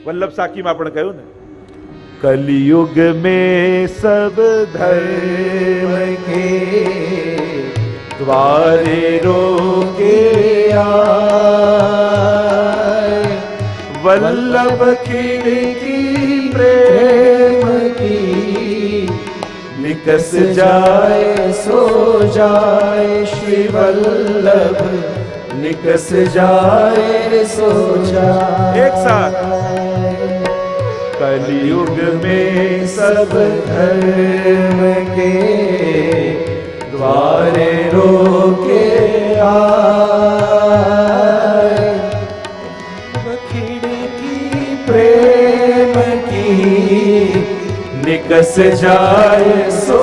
વલ્લભ સાખીમાં પણ કહ્યું ને, કલિયુગ में सब धर्म के द्वारे रोके आए, वल्लभ खिड़की प्रेम की निकस जाए सो जाए, श्री वल्लभ निकस जाए सो जाए। एक साथ, कलियुग में सब धर्म के द्वारे रोके आए, खिड़की प्रेम की निकस जाए सो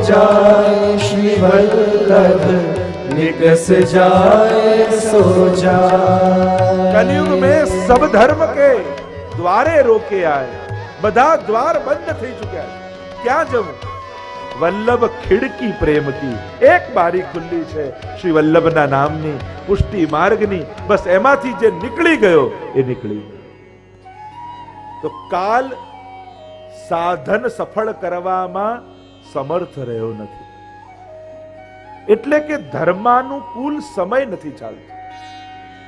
जाए, श्री वल्लभ निकस जाए सो जाए। कलियुग में सब धर्म के દ્વારે રોકે આય, બધા દ્વાર બંધ થઈ ચૂક્યા છે, ક્યાં જવું? વલ્લભ ખિડકી પ્રેમ કી, એક બારી ખુલ્લી છે શ્રી વલ્લભના નામની, પુષ્ટિ માર્ગની, બસ એમાંથી જે નીકળી ગયો એ નીકળી ગયો. તો કાલ સાધન સફળ કરવામાં સમર્થ રહ્યો નથી, એટલે કે ધર્માનુકૂળ સમય નથી ચાલતો,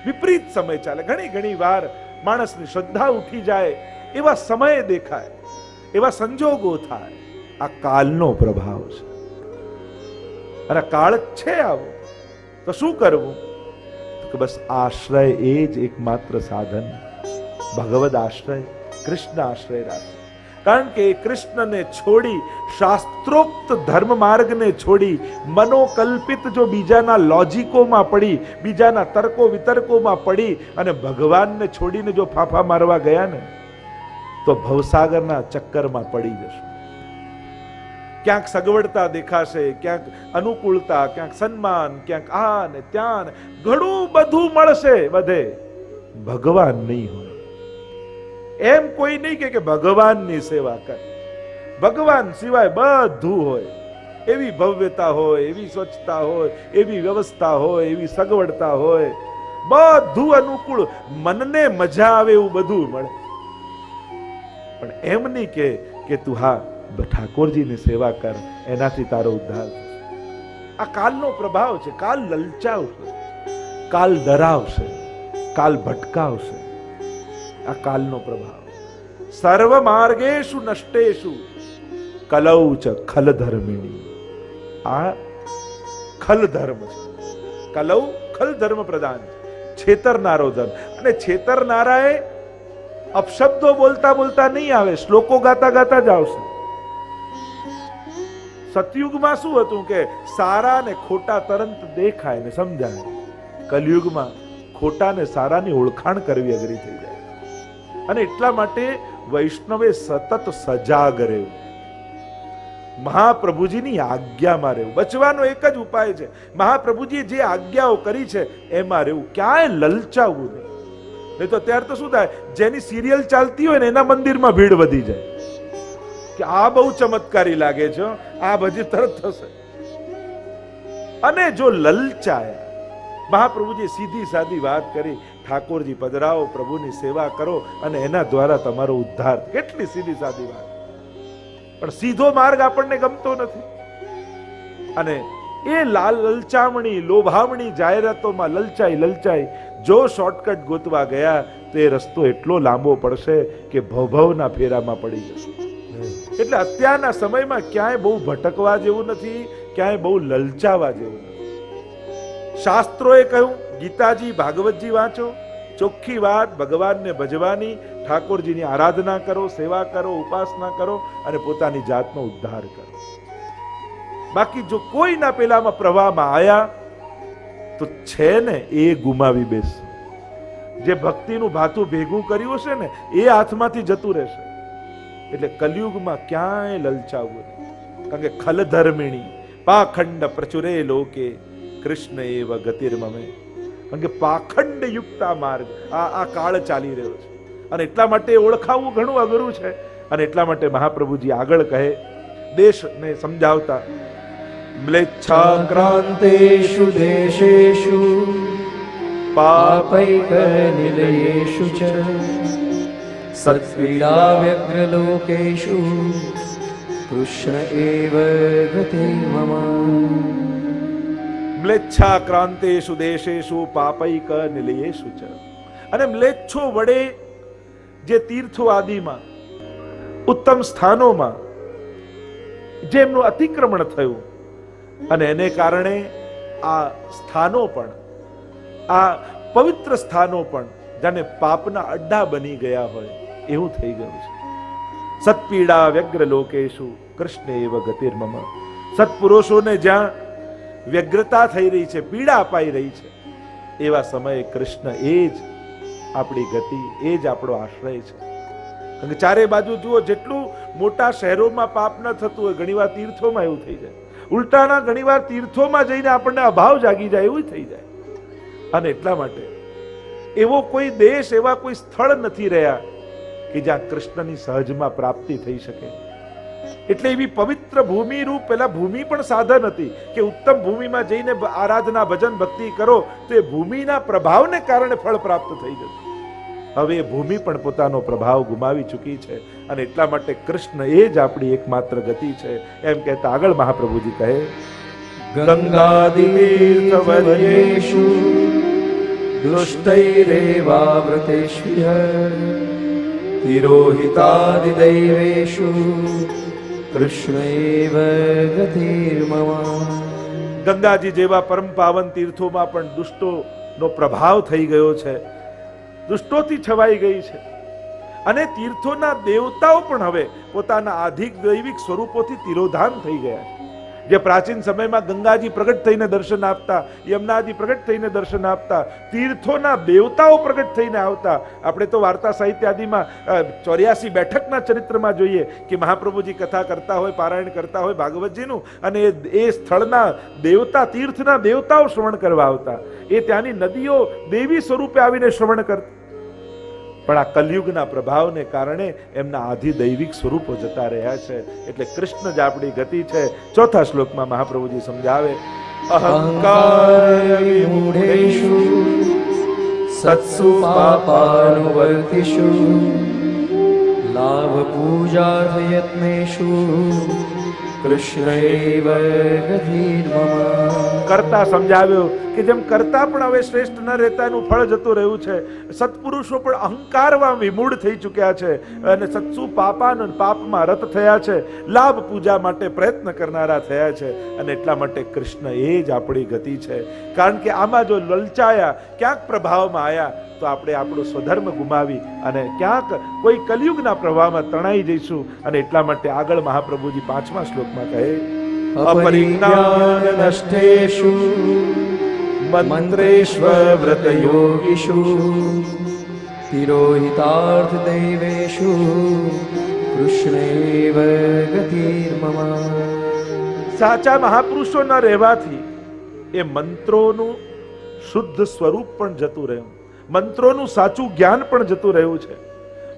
વિપરીત સમય ચાલે. ઘણી ઘણી વાર માણસની શ્રદ્ધા ઉઠી જાય એવા સમય દેખાય, એવા સંજોગો થાય. આ કાળનો પ્રભાવ છે, અને કાળ છે આવો. તો શું કરવું? કે બસ આશ્રય એ જ એકમાત્ર સાધન, ભગવદ આશ્રય, કૃષ્ણ આશ્રય રાખો. કારણ કે કૃષ્ણને છોડી, શાસ્ત્રોક્ત ધર્મ માર્ગને છોડી, મનોકલ્પિત જો બીજાના લોજિકોમાં પડી, બીજાના તર્કો વિતર્કોમાં પડી અને ભગવાનને છોડીને જો ફાફા મારવા ગયા ને, તો ભવસાગરના ચક્કરમાં પડી જશે. ક્યાંક સગવડતા દેખાશે, ક્યાંક અનુકૂળતા, ક્યાંક સન્માન, ક્યાંક આ ને ત્યાં, ઘણું બધું મળશે, બધે ભગવાન નહીં હોય. એમ કોઈ નહીં કે ભગવાનની સેવા કર, ભગવાન સિવાય બધું હોય. એવી ભવ્યતા હોય, એવી સ્વચ્છતા હોય, એવી વ્યવસ્થા હોય, એવી સગવડતા હોય, બધું અનુકૂળ, મનને મજા આવે એવું બધું મળે. પણ એમ નહીં કે તું હા ઠાકોરજીની સેવા કર, એનાથી તારો ઉદ્ધાર થશે. આ કાલનો પ્રભાવ છે. કાલ લલચાવશે, કાલ ડરાવશે, કાલ ભટકાવશે. આ કાલનો પ્રભાવ. સર્વ માર્ગેષુ નષ્ટેષુ કલૌ ચ ખલ ધર્મિણી. આ ખલ ધર્મ છે. કલૌ ખલ ધર્મ પ્રધાન છે, છેતરનારો ધર્મ. અને છેતરનારાએ અપશબ્દો બોલતા બોલતા નહીં આવે, શ્લોકો ગાતા ગાતા જ આવશે. સતયુગમાં શું હતું કે સારા ને ખોટા તરત દેખાય ને સમજાય. કલયુગમાં ખોટા ને સારાની ઓળખાણ કરવી અઘરી થઈ જાય. અને એટલા માટે વૈષ્ણવે સતત સજાગ રહેવું, મહાપ્રભુજીની આજ્ઞામાં રહેવું. બચવાનો એક જ ઉપાય છે, મહાપ્રભુજીએ જે આજ્ઞાઓ કરી છે એમાં રહેવું, ક્યાંય લલચાવવું નહીં. નહીં તો ત્યારે તો શું થાય, જેની સિરિયલ ચાલતી હોય ને એના મંદિરમાં ભીડ વધી જાય કે આ બહુ ચમત્કારી લાગે છે, આ ભજી તરત થશે. અને જો લલચાય, મહાપ્રભુજી સીધી સાદી વાત કરી, ઠાકોરજી પધરાવો, પ્રભુની સેવા કરો અને એના દ્વારા તમારો ઉદ્ધાર. કેટલી સીધી સાદી વાત. પણ સીધો માર્ગ આપણને ગમતો નથી, અને એ લલચામણી, લોભામણી જાહેરાતોમાં લલચાઈ જો શોર્ટકટ ગોતવા ગયા તો એ રસ્તો એટલો લાંબો પડશે કે ભવભવના ફેરામાં પડી જશે. એટલે અત્યારના સમયમાં ક્યાંય બહુ ભટકવા જેવું નથી, ક્યાંય બહુ લલચાવા જેવું નથી. શાસ્ત્રોએ કહ્યું, ગીતાજી, ભાગવતજી વાંચો, ચોખ્ખી વાત ભગવાનને ભજવાની, ઠાકોરજીની આરાધના કરો, સેવા કરો, ઉપાસના કરો અને પોતાની જાતનો ઉદ્ધાર કરો. બાકી જો કોઈના પેલામાં પ્રવાહમાં આયા તો છે ને એ ગુમાવી બેસશે. જે ભક્તિનું ભાથું ભેગું કર્યું છે ને એ હાથમાંથી જતું રહેશે. એટલે કલયુગમાં ક્યાંય લલચાવવું નહીં. કારણ કે ખલધર્મિણી પાખંડ પ્રચુરે લોકે કૃષ્ણ એવ ગતિર્મમે. કારણ કે પાખંડ યુક્ત માર્ગ આ કાળ ચાલી રહ્યો છે, અને એટલા માટે ઓળખાવવું ઘણું અઘરું છે. અને એટલા માટે મહાપ્રભુજી આગળ કહે, દેશને સમજાવતા, મ્લેચ્છાક્રાંતેષુ દેશેષુ પાપૈક નિલયેષુ ચ સત્પીડા વ્યગ્રલોકેષુ કૃષ્ણ એવ ગતિર્મમ. મ્લેચ્છાક્રાંતેષુ દેશેષુ પાપૈક નિલયેષુ ચ. અને મ્લેચ્છો વડે જે તીર્થો આદિમાં ઉત્તમ સ્થાનોમાં જેમનું અતિક્રમણ થયું અને એને કારણે આ સ્થાનો પણ, આ પવિત્ર સ્થાનો પણ જાણે પાપના અડ્ડા બની ગયા હોય એવું થઈ ગયું છે. સત્પીડા વ્યગ્ર લોકેશુ કૃષ્ણ એવ ગતિર્મમ. સત્પુરુષોને જ્યાં વ્યગ્રતા થઈ રહી છે, પીડા અપાઈ રહી છે, એવા સમયે કૃષ્ણ એ જ આપણી ગતિ, એ જ આપણો આશ્રય છે. કારણ કે ચારે બાજુ જુઓ, જેટલું મોટા શહેરોમાં પાપ ન થતું હોય ઘણીવાર તીર્થોમાં એવું થઈ જાય. ઉલટાના ઘણીવાર તીર્થોમાં જઈને આપણને અભાવ જાગી જાય એવું થઈ જાય. અને એટલા માટે એવો કોઈ દેશ, એવા કોઈ સ્થળ નથી રહ્યા કે જ્યાં કૃષ્ણની સહજમાં પ્રાપ્તિ થઈ શકે. એટલે એવી પવિત્ર ભૂમિ રૂપ, પેલા ભૂમિ પણ સાધન હતી કે ઉત્તમ ભૂમિમાં જઈને આરાધના, ભજન, ભક્તિ કરો તો એ ભૂમિના પ્રભાવને કારણે ફળ પ્રાપ્ત થઈ જતું. હવે એ ભૂમિ પણ પોતાનો પ્રભાવ ગુમાવી ચૂકી છે અને એટલા માટે કૃષ્ણ એ જ આપણી એકમાત્ર ગતિ છે. એમ કહેતા આગળ મહાપ્રભુજી કહે, ગંગાદિતીર્થવર્યેષુ દુષ્ટૈરેવાવૃતેષ્વ્ય તિરોહિતાદિદૈવેષુ કૃષ્ણ એવ ગતિર્મમ. ગંગાજી જેવા પરમ પાવન તીર્થોમાં પણ દુષ્ટોનો પ્રભાવ થઈ ગયો છે, દુષ્ટોથી છવાઈ ગઈ છે. અને તીર્થોના દેવતાઓ પણ હવે પોતાના આધિક દૈવિક સ્વરૂપોથી તિરોધાન થઈ ગયા છે. જે પ્રાચીન સમયમાં ગંગાજી પ્રગટ થઈને દર્શન આપતા, યમુનાજી પ્રગટ થઈને દર્શન આપતા, તીર્થોના દેવતાઓ પ્રગટ થઈને આવતા. આપણે તો વાર્તા સાહિત્ય આદિમાં 84 બેઠકના ચરિત્રમાં જોઈએ કે મહાપ્રભુજી કથા કરતા હોય, પારાયણ કરતા હોય ભાગવતજીનું, અને એ સ્થળના દેવતા, તીર્થના દેવતાઓ શ્રવણ કરવા આવતા. એ ત્યાંની નદીઓ દેવી સ્વરૂપે આવીને શ્રવણ કરતા. પણ આ કલયુગના પ્રભાવને કારણે એમના આધિદૈવિક સ્વરૂપો જતા રહ્યા છે. એટલે કૃષ્ણ જ આપણી ગતિ છે. ચોથા શ્લોકમાં મહાપ્રભુજી સમજાવે, અહંકાર વિમૂઢેષુ સત્સુ પાપાનુવર્તિષુ લાભ પૂજાર્થ યત્નેષુ કૃષ્ણ એવ ગતિર્મમ. કરતા સમજાવ્યો કે જેમ કરતા પણ હવે શ્રેષ્ઠ ન રહેતા એનું ફળ જતું રહ્યું છે. સત્પુરુષો પણ અહંકારમાં વિમૂઢ થઈ ચૂક્યા છે અને સત્સુ પાપાન, પાપમાં રત થયા છે, લાભ પૂજા માટે પ્રયત્ન કરનારા થયા છે. અને એટલા માટે કૃષ્ણ એ જ આપણી ગતિ છે. કારણ કે આમાં જો લલચાયા, ક્યાંક પ્રભાવમાં આવ્યા તો આપણે આપણો સ્વધર્મ ગુમાવી અને ક્યાંક કોઈ કલયુગના પ્રભાવમાં તણાઈ જઈશું. અને એટલા માટે આગળ મહાપ્રભુજી 5મા શ્લોકમાં કહે, અપરિજ્ઞાન નષ્ટેષુ મંત્રેષ્વવ્રત યોગીષુ તિરોહિતાર્થ દૈવેષુ કૃષ્ણ એવ ગતિર્મમ. સાચા મહાપુરુષો ન રહેવાથી એ મંત્રોનું શુદ્ધ સ્વરૂપ પણ જતું રહ્યું, મંત્રોનું સાચું જ્ઞાન પણ જતું રહ્યું છે.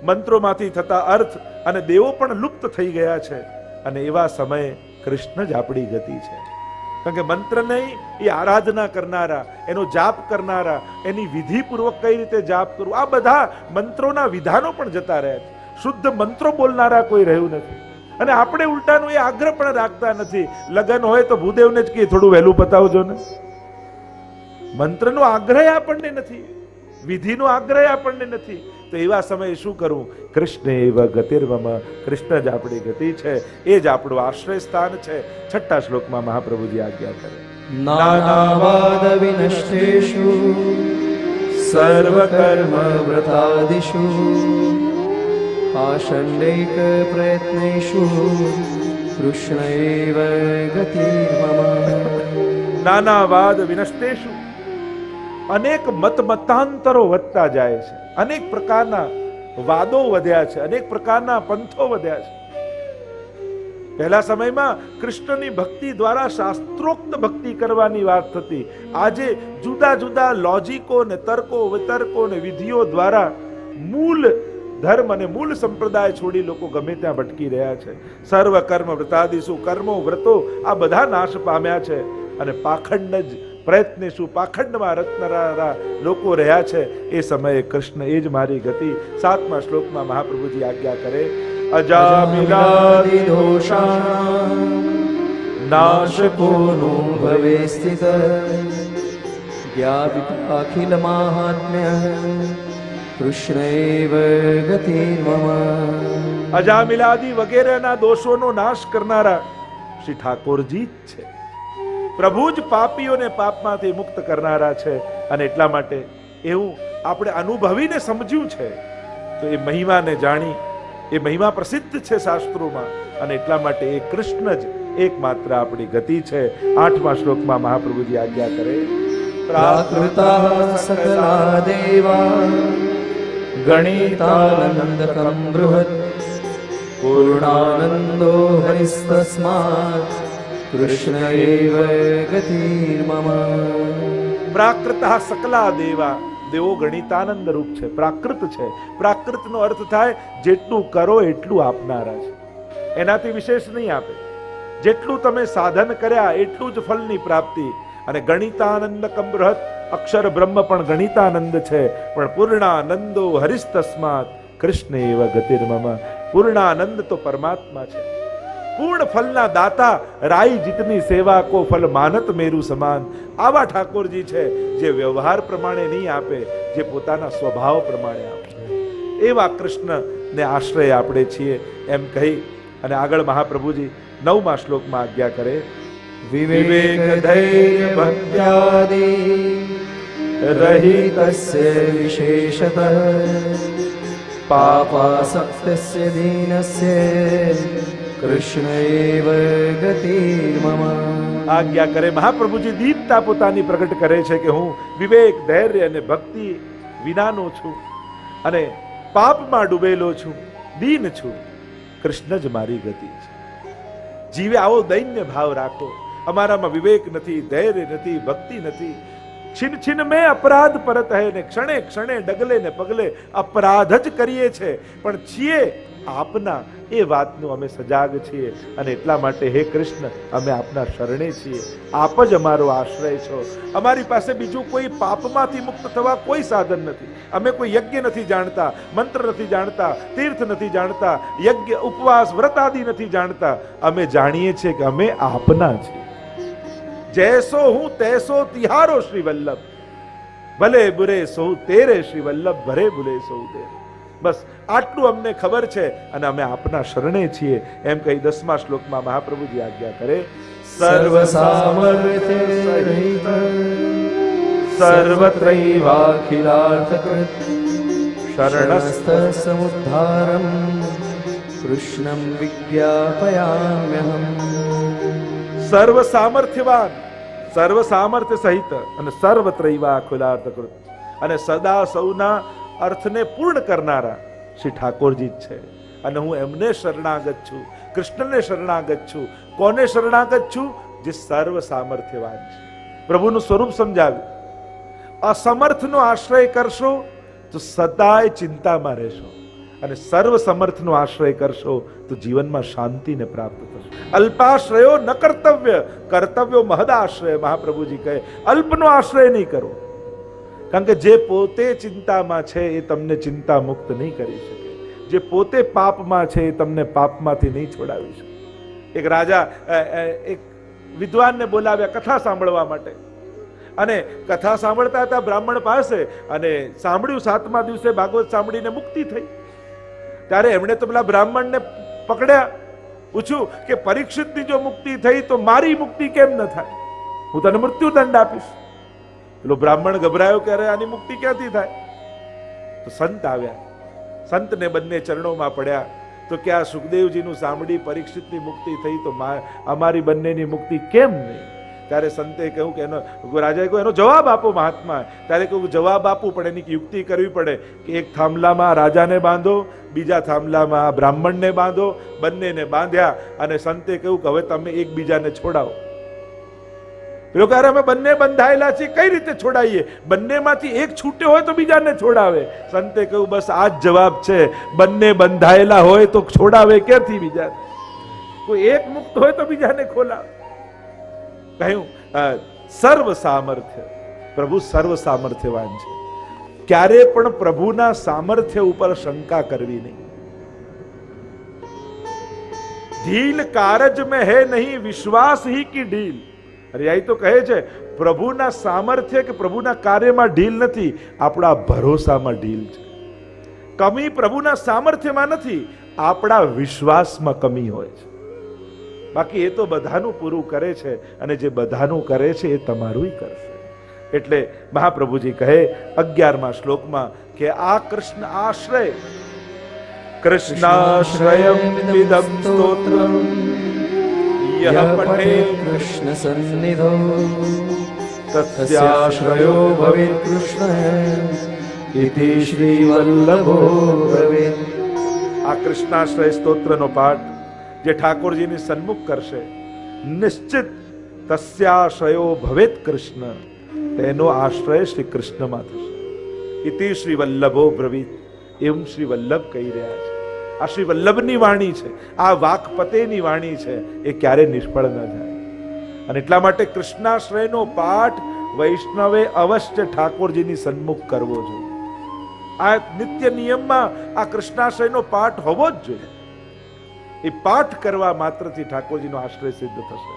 મંત્રોમાંથી થતા અર્થ અને દેવો પણ લુપ્ત થઈ ગયા છે. અને એવા સમયે કૃષ્ણ જ આપણી ગતિ છે. કારણ કે મંત્ર નહીં, એ આરાધના કરનારા, એનો જાપ કરનારા, એની વિધિપૂર્વક કઈ રીતે જાપ કરવું, આ બધા મંત્રોના વિધાનો પણ જતા રહ્યા છે. શુદ્ધ મંત્રો બોલનારા કોઈ રહ્યું નથી. અને આપણે ઉલટાનું એ આગ્રહ પણ રાખતા નથી. લગ્ન હોય તો ભૂદેવને જ કે થોડું વહેલું બતાવજો ને. મંત્રનો આગ્રહ આપણને નથી, વિધિનો આગ્રહ આપણને નથી. તો એવા સમયે શું કરવું? કૃષ્ણ એવ ગતિર્મમ. કૃષ્ણ જ આપણી ગતિ છે, એ જ આપણું આશ્રય સ્થાન છે. 6ઠા શ્લોકમાં મહાપ્રભુજી આજ્ઞા કરે, નાનાવાદ વિનષ્ટેષુ સર્વકર્મ વ્રતાદિષુ આશંડૈક પ્રયત્નેષુ કૃષ્ણ એવ ગતિર્મમ. નાનાવાદ વિનષ્ટેષુ, અનેક મતાંતરો વધતા જાય છે, અનેક પ્રકારના વાદો વધ્યા છે, અનેક પ્રકારના પંથો વધ્યા છે. પહેલા સમયમાં કૃષ્ણની ભક્તિ દ્વારા શાસ્ત્રોક્ત ભક્તિ કરવાની વાત થતી. આજે જુદા જુદા લોજિકો ને તર્કો વિતર્કો ને વિધિઓ દ્વારા મૂળ ધર્મ અને મૂળ સંપ્રદાય છોડી લોકો ગમે ત્યાં ભટકી રહ્યા છે. સર્વ કર્મ વ્રતાદિષુ, કર્મો વ્રતો આ બધા નાશ પામ્યા છે અને પાખંડ જ પ્રયત્નેશુ પાખંડમાં રત્નરા લોકો રહ્યા છે એ સમયે કૃષ્ણ એ જ મારી ગતિ. 7મા શ્લોકમાં મહાપ્રભુજી આજ્ઞા કરે, અજામિલાદિ દોષાણાં નાશકો નો ભવે સ્થિત જ્ઞાપિતાખિલ માહાત્મ્ય કૃષ્ણૈવ ગતિર્મમ. અજામિલાદિ વગેરેના દોષોનો નાશ કરનારા શ્રી ઠાકોરજી જ છે. પ્રભુ જ પાપીઓને પાપમાંથી મુક્ત કરનારા છે. અને એટલા માટે એવું આપણે અનુભવીને સમજ્યું છે તો એ મહિમાને જાણી, એ મહિમા પ્રસિદ્ધ છે શાસ્ત્રોમાં, અને એટલા માટે એ કૃષ્ણ જ એકમાત્ર આપણી ગતિ છે. 8મા શ્લોકમાં મહાપ્રભુજી આજ્ઞા કરે, પ્રાકૃતા સકલા દેવા ગણિતાનંદકં બૃહત પૂર્ણાનંદો હરિસ્તસ્માત કૃષ્ણ એવ ગતિર્મમ. પ્રાકૃતા સકલા દેવા, દેવો ગણિતાનંદ રૂપ છે, પ્રાકૃત છે. પ્રાકૃતનો અર્થ થાય જેટલું કરો એટલું આપનારા છે, એનાથી વિશેષ નહીં આપે. જેટલું તમે સાધન કર્યા એટલું જ ફળની પ્રાપ્તિ. અને ગણિતાનંદ કમ્બૃહત, અક્ષર બ્રહ્મ પણ ગણિતાનંદ છે, પણ પૂર્ણાનંદો હરિસ્તસ્માત કૃષ્ણ એવ ગતિર્મમ. પૂર્ણાનંદ તો પરમાત્મા છે, પૂર્ણ ફલના દાતા. રાઈ જીતની સેવા કો ફલ માનત મેરુ સમાન. આવા ઠાકોરજી છે જે વ્યવહાર પ્રમાણે નહીં આપે, જે પોતાના સ્વભાવ પ્રમાણે આપે. એવા કૃષ્ણને આશ્રય આપણે છીએ એમ કહી અને આગળ મહાપ્રભુજી 9મા શ્લોકમાં આજ્ઞા કરે, વિવેક ધૈર્ય ભક્ત્યાદિ રહિતસ્ય વિશેષતઃ પાપાસક્તસ્ય દીનસ્ય કૃષ્ણ એવ ગતિર્મમ. આજ્ઞા કરે મહાપ્રભુજી. દીનતા પોતાની પ્રગટ કરે છે કે હું વિવેક, ધૈર્ય અને ભક્તિ વિનાનો છું અને પાપમાં ડૂબેલો છું, દીન છું. કૃષ્ણ જ મારી ગતિ છે. જીવે આવો દૈન્ય ભાવ રાખો. અમારામાં વિવેક નથી, ધૈર્ય નથી, ભક્તિ નથી. छिन छिन में अपराध परत है ને ક્ષણે ક્ષણે ડગલે ને પગલે અપરાધ જ કરીએ છે, પણ છીએ આપના એ વાતનું અમે સજાગ છીએ. અને એટલા માટે હે કૃષ્ણ, અમે આપના શરણે છીએ. આપ જ અમારો આશ્રય છો. અમારી પાસે બીજું કોઈ પાપમાંથી મુક્ત થવા કોઈ સાધન નથી. અમે કોઈ યજ્ઞ નથી જાણતા, મંત્ર નથી જાણતા, તીર્થ નથી જાણતા, યજ્ઞ ઉપવાસ વ્રત આદિ નથી જાણતા. અમે જાણીએ છીએ કે અમે આપના છીએ. जैसो हूं तैसो तिहारो श्री वल्लभ, भले बुरे सो तेरे श्री वल्लभ, भरे बुरे सो तेरे. बस આટલું અમને ખબર છે અને અમે આપના શરણે છીએ એમ કહી 10મા શ્લોકમાં મહાપ્રભુજી આજ્ઞા કરે, સર્વ સામર્થ્ય રહિત સર્વત્રૈવાખિલાર્થકૃત શરણસ્થ સમુદ્ધારમ કૃષ્ણમ વિજ્ઞાપયામ્યહમ. સર્વ સામર્થ્યવાન, સર્વ સામર્થ્ય સહિત અને સર્વત્રૈવાખિલાર્થકૃત અને સદા સૌના અર્થને પૂર્ણ કરનારા શ્રી ઠાકોરજી જ છે. અને હું એમને શરણાગત છું, કૃષ્ણને શરણાગત છું. કોને શરણાગત છું? જે સર્વ સામર્થ્યવાન છે. પ્રભુનું સ્વરૂપ સમજાવ્યું. અસમર્થનો આશ્રય કરશો તો સદાય ચિંતામાં રહેશો, અને સર્વ સમર્થનો આશ્રય કરશો તો જીવનમાં શાંતિને પ્રાપ્ત થશે. અલ્પાશ્રયો ન કર્તવ્ય, કર્તવ્યો મહદાશ્રય. મહાપ્રભુજી કહે અલ્પનો આશ્રય નહીં કરો, કારણ કે જે પોતે ચિંતામાં છે એ તમને ચિંતા મુક્ત નહીં કરી શકે. જે પોતે પાપમાં છે એ તમને પાપમાંથી નહીં છોડાવી શકે. એક રાજા એક વિદ્વાનને બોલાવ્યા કથા સાંભળવા માટે, અને કથા સાંભળતા હતા બ્રાહ્મણ પાસે, અને સાંભળ્યું 7મા દિવસે ભાગવત સાંભળીને મુક્તિ થઈ. ત્યારે એમણે તો પેલા બ્રાહ્મણને પકડ્યા, પૂછ્યું કે પરીક્ષિતની જો મુક્તિ થઈ તો મારી મુક્તિ કેમ ન થાય? હું તને મૃત્યુદંડ આપીશ. પેલો બ્રાહ્મણ ગભરાયો કે અરે આની મુક્તિ ક્યાંથી થાય? તો સંત આવ્યા, સંતને બંને ચરણોમાં પડ્યા તો કે આ સુખદેવજીનું સાંભળી પરીક્ષિતની મુક્તિ થઈ તો અમારી બંનેની મુક્તિ કેમ નહીં? ત્યારે સંતે કહ્યું કે એનો, રાજાએ કહ્યું એનો જવાબ આપો મહાત્મા. ત્યારે કહ્યું જવાબ આપવું પડે, એની યુક્તિ કરવી પડે કે એક થાંભલામાં રાજાને બાંધો, બીજા થાંભલામાં બ્રાહ્મણને બાંધો. બંનેને બાંધ્યા અને સંતે કહ્યું કે હવે તમે એકબીજાને છોડાવો. પેલો કહે અમે બંને બંધાયેલા છીએ, કઈ રીતે છોડાઈએ? બંનેમાંથી એક છૂટ્યો હોય તો બીજાને છોડાવે. સંતે કહ્યું બસ આ જ જવાબ છે, બંને બંધાયેલા હોય તો છોડાવે ક્યાંથી બીજાને? કોઈ એક મુક્ત હોય તો બીજાને ખોલાવે. કહ્યું સર્વ સામર્થ્ય, પ્રભુ સર્વ સામર્થ્યવાન છે. ક્યારે પણ પ્રભુના સામર્થ્ય ઉપર શંકા કરવી નહીં. ઢીલ કારજ में है नहीं विश्वास ही की ढील. અરે અહીં તો કહે છે પ્રભુના સામર્થ્ય કે પ્રભુના કાર્યમાં ઢીલ નથી, આપણા ભરોસામાં ઢીલ છે. કમી પ્રભુના સામર્થ્યમાં નથી, આપણા વિશ્વાસમાં કમી હોય છે. બાકી એ તો બધાનું પૂરું કરે છે, અને જે બધાનું કરે છે એ તમારું કરશે. એટલે મહાપ્રભુજી કહે 11મા શ્લોકમાં કે આ કૃષ્ણ આશ્રય, કૃષ્ણાશ્રયમ વિદમ સ્તોત્રમ યહ પઠે કૃષ્ણ સન્નિધો તસ્યાશ્રયો ભવેત કૃષ્ણ ઇતિ શ્રી વલ્લભો બ્રવીત. આ કૃષ્ણાશ્રય સ્તોત્રનો પાઠ જે ઠાકોરજીની સન્મુખ કરશે, નિશ્ચિત તસ્યાશ્રયો ભવેત કૃષ્ણ, તેનો આશ્રય શ્રી કૃષ્ણમાં થશે. ઇતિ શ્રી વલ્લભો બ્રવીત. એમ શ્રી વલ્લભ કહી રહ્યા છે. આ શ્રી વલ્લભની વાણી છે, આ વાકપતેની વાણી છે, એ ક્યારે નિષ્ફળ ન જાય. અને એટલા માટે કૃષ્ણાશ્રયનો પાઠ વૈષ્ણવે અવશ્ય ઠાકોરજીની સન્મુખ કરવો જોઈએ. આ નિત્ય નિયમમાં આ કૃષ્ણાશ્રયનો પાઠ હોવો જ જોઈએ. એ પાઠ કરવા માત્રથી ઠાકોરજીનો આશ્રય સિદ્ધ થશે.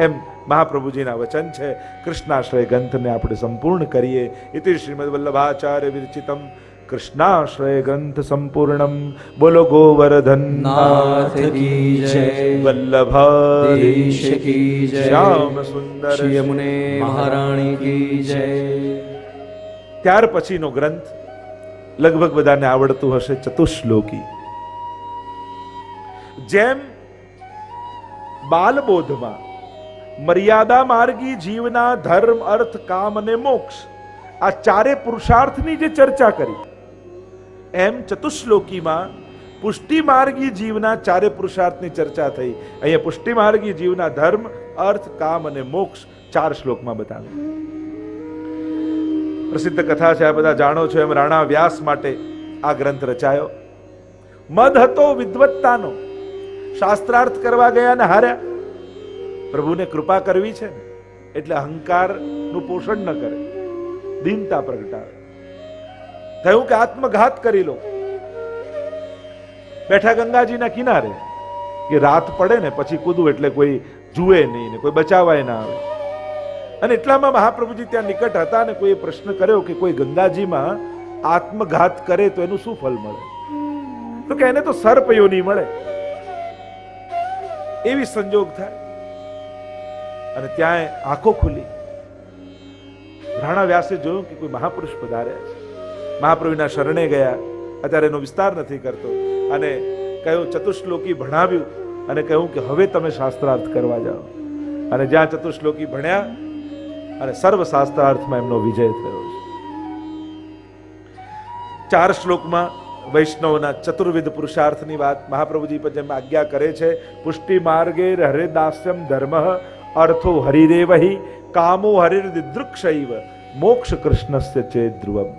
એમ મહાપ્રભુજીના વચન છે. કૃષ્ણાશ્રય ગ્રંથને આપણે સંપૂર્ણ કરીએ. ઇતિ શ્રીમદ વલ્લભાચાર્ય વિરચિતમ કૃષ્ણાશ્રય ગ્રંથ સંપૂર્ણમ. બોલો ગોવર્ધન નાથ કી જય, વલ્લભાધીશ કી જય, શ્યામ સુંદર શ્રી યમુને મહારાણી કી જય. ત્યાર પછીનો ગ્રંથ લગભગ બધાને આવડતું હશે, ચતુશ્લોકી. જેમ બાલબોધમાં મર્યાદા માર્ગી જીવના ધર્મ, અર્થ, કામ અને મોક્ષ, આ ચારે પુરુષાર્થની જે ચર્ચા કરી, એમ ચતુશ્લોકીમાં પુષ્ટિ માર્ગી જીવના ચારે પુરુષાર્થની ચર્ચા થઈ. અહીંયા પુષ્ટિ માર્ગી જીવના ધર્મ, અર્થ, કામ અને મોક્ષ 4 શ્લોકમાં બતાવ્યું. પ્રસિદ્ધ કથા છે, આ બધા જાણો છો. એમ રાણા વ્યાસ માટે આ ગ્રંથ રચાયો. મદ હતો વિદ્વત્તાનો, શાસ્ત્રાર્થ કરવા ગયા ને હાર્યા. પ્રભુને કૃપા કરવી છે ને, એટલે અહંકારનું પોષણ ન કરે, દીનતા પ્રગટાવે. થયું કે આત્મઘાત કરી લો. બેઠા ગંગાજીના કિનારે, કે રાત પડે ને પછી કૂદવું એટલે કોઈ જુએ નહીં ને કોઈ બચાવાય ના આવે. અને એટલામાં મહાપ્રભુજી ત્યાં નિકટ હતા ને કોઈ પ્રશ્ન કર્યો કે કોઈ ગંગાજીમાં આત્મઘાત કરે તો એનું શું ફળ મળે? તો કે એને તો સર્પ યોનિ મળે. એવી સંજોગ થાય. અને ત્યાં આંખો ખુલી. રાણા વ્યાસે જોયું કે કોઈ મહાપુરુષ પધાર્યા છે. મહાપ્રભુના શરણે ગયા. અત્યારે એનો વિસ્તાર નથી કરતો. અને કહ્યું, ચતુશ્લોકી ભણાવ્યું અને કહ્યું કે હવે તમે શાસ્ત્રાર્થ કરવા જાઓ. અને જ્યાં ચતુશ્લોકી ભણ્યા અને સર્વ શાસ્ત્રાર્થમાં એમનો વિજય થયો છે. 4 શ્લોકમાં વૈષ્ણવના ચતુર્વિધ પુરુષાર્થની વાત મહાપ્રભુજી પર જેમ આજ્ઞા કરે છે. પુષ્ટિ માર્ગે હરિદાસ્યમ ધર્મ, અર્થો હરિરેવહી, કામો હરિર્દિદૃક્ષૈવ, મોક્ષ કૃષ્ણસ્ય ચેત ધ્રુવમ.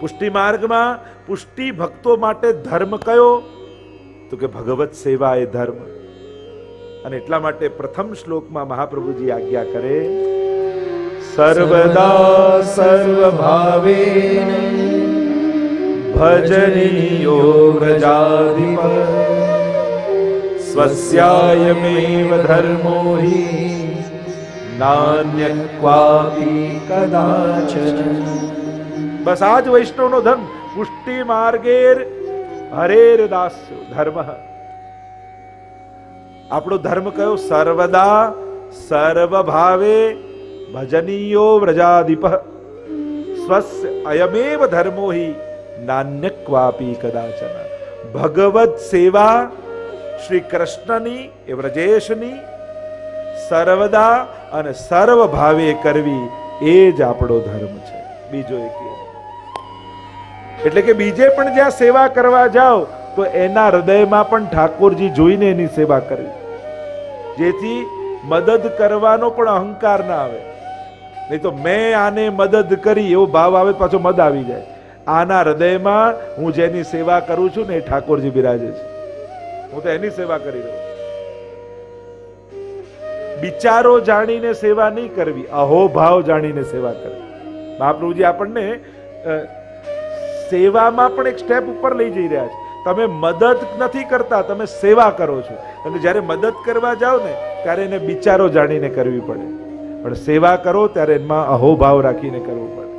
પુષ્ટિ માર્ગમાં પુષ્ટિ ભક્તો માટે ધર્મ કયો? તો કે ભગવત સેવા એ ધર્મ. અને એટલા માટે પ્રથમ શ્લોકમાં મહાપ્રભુજી આજ્ઞા કરે, સર્વદા સર્વભાવેન ભજનીયો વ્રજાધિપ, સ્વસ્યાયમેવ ધર્મો હિ નાન્ય ક્વાપી કદાચન. બસ આ જ વૈષ્ણવનો ધર્મ. પુષ્ટિ માર્ગેર હરેર દાસ્યો ધર્મ. આપણો ધર્મ કયો? સર્વદા સર્વભાવે ભજનીયો વ્રજાધિપ, સ્વસ્ય અયમેવ ધર્મો હિ નાન્ય ક્વાપી કદાચન. ભગવત સેવા શ્રી કૃષ્ણની, એ વ્રજેશની સર્વદા અને સર્વ ભાવે કરવી, એ જ આપણો ધર્મ છે. બીજો એક. એટલે કે બીજે પણ જ્યાં સેવા કરવા જાઓ તો એના હૃદયમાં પણ ઠાકોરજી જોઈને એની સેવા કરવી, જેથી મદદ કરવાનો પણ અહંકાર ના આવે. નહીં તો મેં આને મદદ કરી એવો ભાવ આવે, પાછો મદ આવી જાય. આના હૃદયમાં હું જેની સેવા કરું છું ને એ ઠાકોરજી બિરાજે છે, હું તો એની સેવા કરી રહ્યો છું. વિચારો જાણીને સેવા નહીં કરવી, અહોભાવ જાણીને સેવા કરવી. મહાપ્રભુજી આપણને સેવામાં પણ એક સ્ટેપ ઉપર લઈ જઈ રહ્યા છે. તમે મદદ નથી કરતા, તમે સેવા કરો છો. અને જ્યારે મદદ કરવા જાઓ ને ત્યારે એને વિચારો જાણીને કરવી પડે, પણ સેવા કરો ત્યારે એમાં અહોભાવ રાખીને કરવું પડે.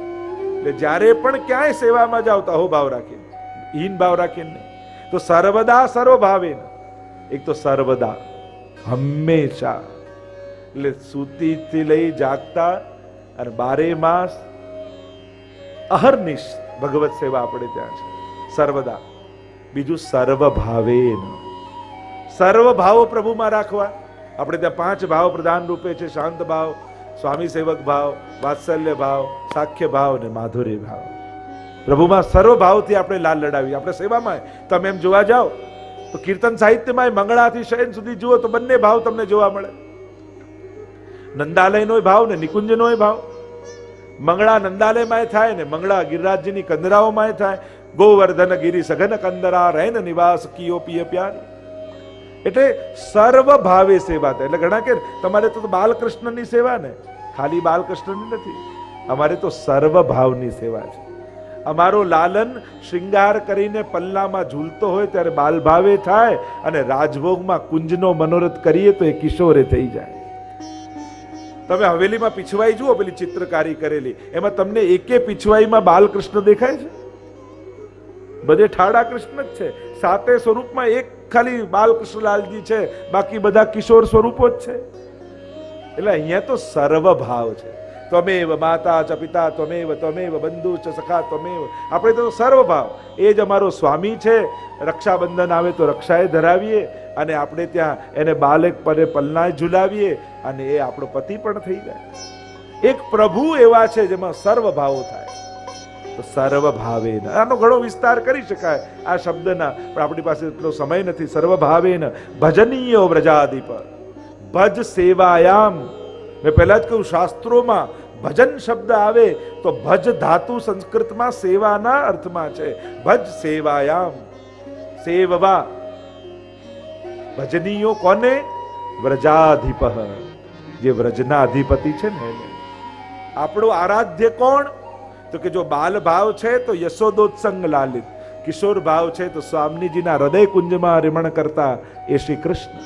એટલે જ્યારે પણ ક્યાંય સેવામાં જાઓ તો અહોભાવ રાખીને, હીન ભાવ રાખીને નહીં. તો સર્વદા સર્વભાવે, એક તો સર્વદા હંમેશા, એટલે સુતીથી લઈ જાગતા અને 12 માસ અહર્નિશ ભગવત સેવા આપણે ત્યાં છે સર્વદા. બીજું સર્વભાવે, સર્વભાવ પ્રભુમાં રાખવા. આપણે ત્યાં 5 ભાવ પ્રધાન રૂપે છે: શાંત ભાવ, સ્વામી સેવક ભાવ, વાત્સલ્ય ભાવ, સાખ્ય ભાવ અને માધુર્ય ભાવ. પ્રભુમાં સર્વભાવથી આપણે લાલ લડાવી. આપણે સેવામાં તમે એમ જોવા જાઓ તો કીર્તન સાહિત્યમાં મંગળાથી શયન સુધી જુઓ તો બંને ભાવ તમને જોવા મળે. નંદાલયનો ભાવ ને નિકુંજનો ભાવ. મંગળા નંદાલયમાં થાય ને મંગળા ગિરિરાજજીની કંદરાઓમાં થાય. ગોવર્ધન ગિરી સઘન કંદરા રૈન નિવાસ કિયો પિય પ્યારી. એટલે સર્વ ભાવે સેવા થાય. એટલે ઘણા કે તમારે તો બાલકૃષ્ણની સેવા ને, ખાલી બાલકૃષ્ણની નથી, અમારે તો સર્વ ભાવની સેવા છે. અમારો લાલન શૃંગાર કરીને પલ્લામાં ઝૂલતો હોય ત્યારે બાલ ભાવે થાય, અને રાજભોગમાં કુંજનો મનોરથ કરીએ તો એ કિશોરે થઈ જાય. તમે હવેલીમાં પીછવાઈ જુઓ, પેલી ચિત્રકારી કરેલી, એમાં તમને એકે પીછવાઈમાં બાલકૃષ્ણ દેખાય છે? બધે ઠાડા કૃષ્ણ જ છે. 7 સ્વરૂપમાં એક ખાલી બાલકૃષ્ણલાલજી છે, બાકી બધા કિશોર સ્વરૂપો જ છે. એટલે અહીંયા તો સર્વ ભાવ છે. ત્વમેવ માતા ચ પિતા ત્વમેવ, ત્વમેવ બંધુ ચ સખા ત્વમેવ. આપણે તો સર્વ ભાવ. એ જ અમારો સ્વામી છે. રક્ષાબંધન આવે તો રક્ષાએ ધરાવીએ, અને આપણે ત્યાં એને બાલક પરે પલનાય ઝુલાવીએ, અને એ આપણો પતિ પણ થઈ જાય. એક પ્રભુ એવા છે જેમાં સર્વ ભાવો થાય. તો સર્વ ભાવે, આનો ઘણો વિસ્તાર કરી શકાય આ શબ્દના, પણ આપણી પાસે એટલો સમય નથી. સર્વ ભાવેન ભજનીય વ્રજાધિપ, ભજ સેવાયામ. મેં પહેલા જ કહ્યું, શાસ્ત્રોમાં ભજન શબ્દ આવે તો ભજ ધાતુ સંસ્કૃતમાં સેવાના અર્થમાં છે. ભજ સેવાયામ, સેવવા. ભજનીયો કોને? વ્રજાધિપ, જે વ્રજના અધિપતિ છે ને એને. આપણો આરાધ્ય કોણ? તો કે જો બાલ ભાવ છે તો યશોદોત્સંગ લાલિત, કિશોર ભાવ છે તો સ્વામીજીના હૃદય કુંજમાં રમણ કરતા એ શ્રી કૃષ્ણ.